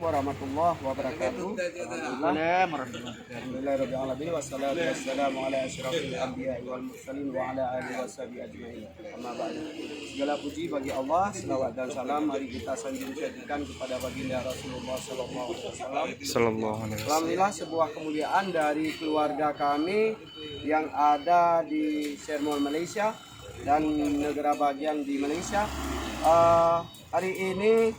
warahmatullahi wabarakatuh. Alhamdulillahirabbil alamin wassalatu wassalamu ala asyrafil anbiya'i wal mursalin wa ala alihi washabihi ajmain. Amma ba'du. Segala puji bagi Allah, selawat dan salam mari kita sanjungkan kepada baginda Rasulullah sallallahu alaihi wasallam. Alhamdulillah, sebuah kemuliaan dari keluarga kami yang ada di Shermol Malaysia dan negara bagian di Malaysia. Hari ini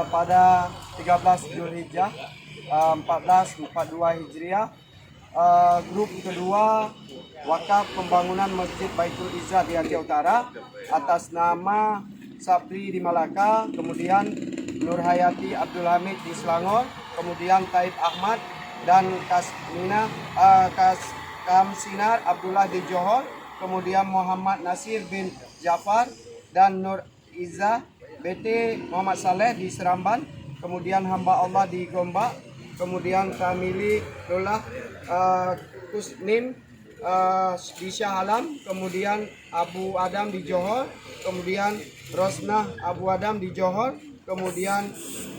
pada 13 Zulhijjah 1442 Hijriah, grup kedua wakaf pembangunan Masjid Baitul Izzah di Aceh Utara atas nama Sapri di Malaka, kemudian Nur Hayati Abdul Hamid di Selangor, kemudian Taib Ahmad dan Kamsinar Abdullah di Johor, kemudian Muhammad Nasir bin Jafar dan Nur Izzah BT Muhammad Saleh di Seramban, kemudian hamba Allah di Gombak, kemudian famili Lolah Kusnim di Shah Alam, kemudian Abu Adam di Johor, kemudian Rosnah Abu Adam di Johor, kemudian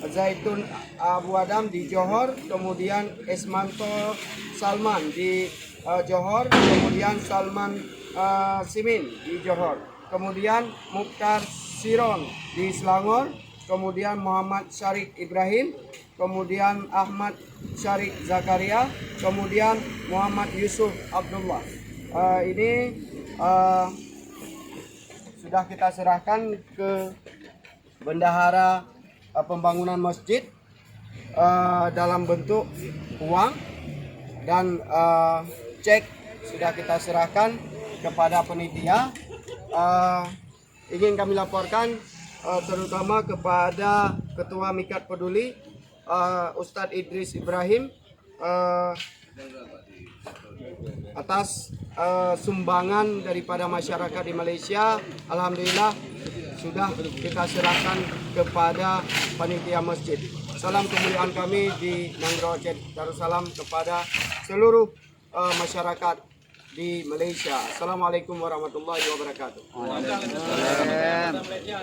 Zaitun Abu Adam di Johor, kemudian Esmanto Salman di Johor, kemudian Salman Simin di Johor, kemudian Mukhtar Siron di Selangor, kemudian Muhammad Syarif Ibrahim, kemudian Ahmad Syarif Zakaria, kemudian Muhammad Yusuf Abdullah. Ini sudah kita serahkan ke bendahara pembangunan masjid dalam bentuk uang dan cek sudah kita serahkan kepada penitia. Ingin kami laporkan terutama kepada Ketua Mikat Peduli Ustadz Idris Ibrahim atas sumbangan daripada masyarakat di Malaysia. Alhamdulillah sudah kita serahkan kepada panitia masjid. Salam kemuliaan kami di Nanggro Aceh Darussalam kepada seluruh masyarakat di Malaysia. Assalamualaikum warahmatullahi wabarakatuh.